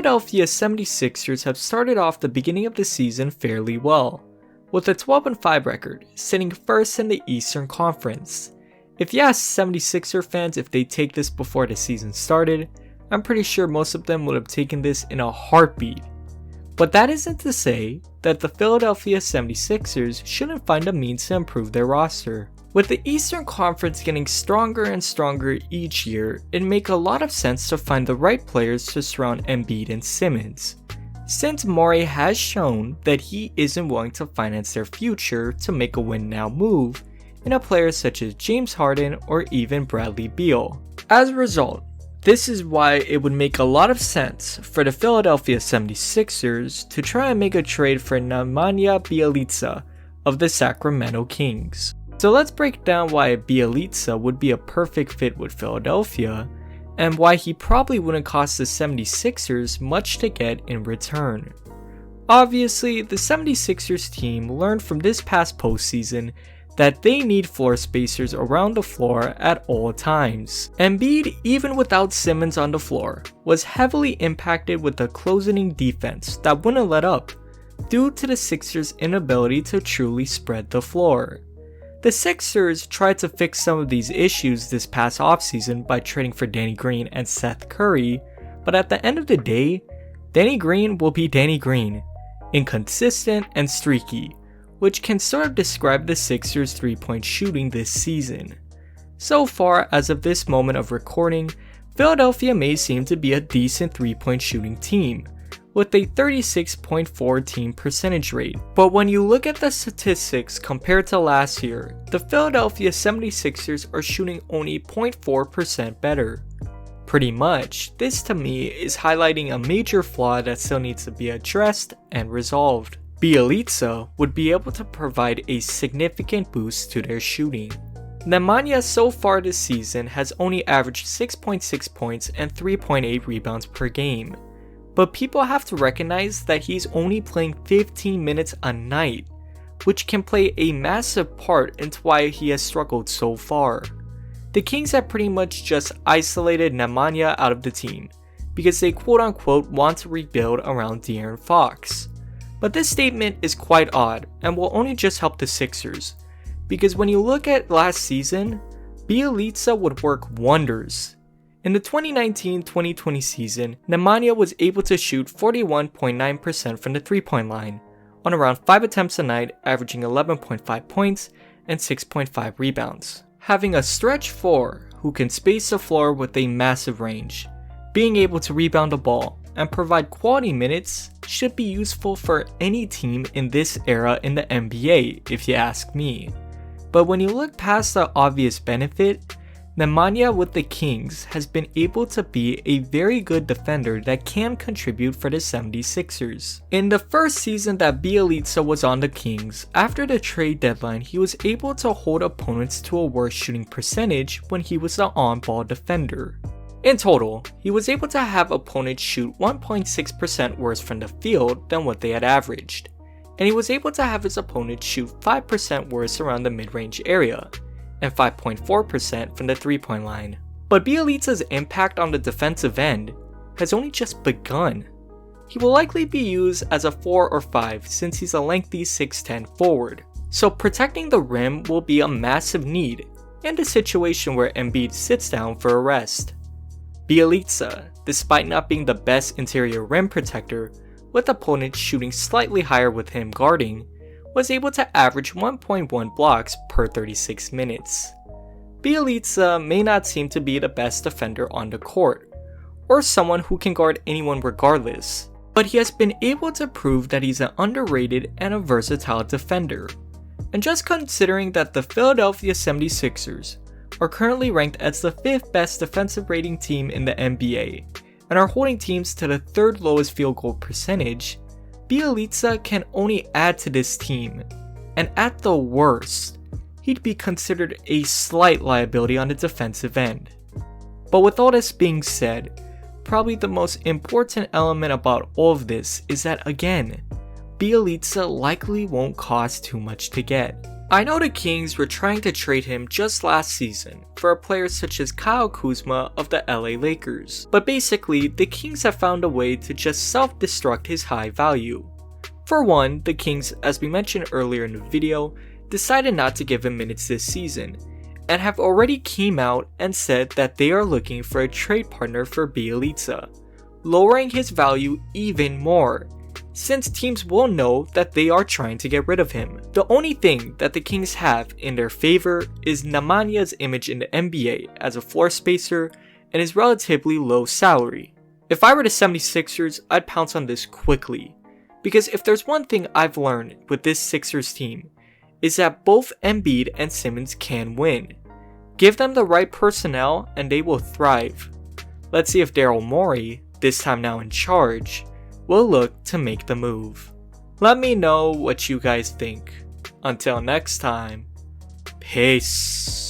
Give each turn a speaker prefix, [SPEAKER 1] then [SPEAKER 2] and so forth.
[SPEAKER 1] Philadelphia 76ers have started off the beginning of the season fairly well, with a 12-5 record, sitting first in the Eastern Conference. If you ask 76er fans if they take this before the season started, I'm pretty sure most of them would have taken this in a heartbeat. But that isn't to say that the Philadelphia 76ers shouldn't find a means to improve their roster. With the Eastern Conference getting stronger and stronger each year, it makes a lot of sense to find the right players to surround Embiid and Simmons, since Morey has shown that he isn't willing to finance their future to make a win-now move in a player such as James Harden or even Bradley Beal. As a result, this is why it would make a lot of sense for the Philadelphia 76ers to try and make a trade for Nemanja Bjelica of the Sacramento Kings. So let's break down why Bjelica would be a perfect fit with Philadelphia, and why he probably wouldn't cost the 76ers much to get in return. Obviously, the 76ers team learned from this past postseason that they need floor spacers around the floor at all times. Embiid, even without Simmons on the floor, was heavily impacted with the closing defense that wouldn't let up, due to the Sixers' inability to truly spread the floor. The Sixers tried to fix some of these issues this past offseason by trading for Danny Green and Seth Curry, but at the end of the day, Danny Green will be Danny Green, inconsistent and streaky, which can sort of describe the Sixers' three-point shooting this season. So far, as of this moment of recording, Philadelphia may seem to be a decent three-point shooting team, with a 36.4 team percentage rate. But when you look at the statistics compared to last year, the Philadelphia 76ers are shooting only 0.4% better. Pretty much, this to me is highlighting a major flaw that still needs to be addressed and resolved. Bjelica would be able to provide a significant boost to their shooting. Nemanja so far this season has only averaged 6.6 points and 3.8 rebounds per game, but people have to recognize that he's only playing 15 minutes a night, which can play a massive part into why he has struggled so far. The Kings have pretty much just isolated Nemanja out of the team, because they quote-unquote want to rebuild around De'Aaron Fox. But this statement is quite odd and will only just help the Sixers, because when you look at last season, Bjelica would work wonders. In the 2019-2020 season, Nemanja was able to shoot 41.9% from the three-point line, on around 5 attempts a night, averaging 11.5 points and 6.5 rebounds. Having a stretch 4 who can space the floor with a massive range, being able to rebound the ball, and provide quality minutes should be useful for any team in this era in the NBA, if you ask me. But when you look past the obvious benefit, Nemanja with the Kings has been able to be a very good defender that can contribute for the 76ers. In the first season that Bjelica was on the Kings, after the trade deadline, he was able to hold opponents to a worse shooting percentage when he was the on-ball defender. In total, he was able to have opponents shoot 1.6% worse from the field than what they had averaged, and he was able to have his opponents shoot 5% worse around the mid-range area, and 5.4% from the three-point line. But Bjelica's impact on the defensive end has only just begun. He will likely be used as a 4 or 5 since he's a lengthy 6'10 forward, so protecting the rim will be a massive need in the situation where Embiid sits down for a rest. Bjelica, despite not being the best interior rim protector, with opponents shooting slightly higher with him guarding, was able to average 1.1 blocks per 36 minutes. Bjelica may not seem to be the best defender on the court, or someone who can guard anyone regardless, but he has been able to prove that he's an underrated and a versatile defender. And just considering that the Philadelphia 76ers are currently ranked as the 5th best defensive rating team in the NBA, and are holding teams to the 3rd lowest field goal percentage, Bjelica can only add to this team, and at the worst, he'd be considered a slight liability on the defensive end. But with all this being said, probably the most important element about all of this is that again, Bjelica likely won't cost too much to get. I know the Kings were trying to trade him just last season for a player such as Kyle Kuzma of the LA Lakers, but basically the Kings have found a way to just self-destruct his high value. For one, the Kings, as we mentioned earlier in the video, decided not to give him minutes this season, and have already came out and said that they are looking for a trade partner for Bjelica, lowering his value even more, since teams will know that they are trying to get rid of him. The only thing that the Kings have in their favor is Nemanja's image in the NBA as a floor spacer and his relatively low salary. If I were the 76ers, I'd pounce on this quickly, because if there's one thing I've learned with this Sixers team, is that both Embiid and Simmons can win. Give them the right personnel and they will thrive. Let's see if Daryl Morey, this time now in charge, will look to make the move. Let me know what you guys think. Until next time, peace.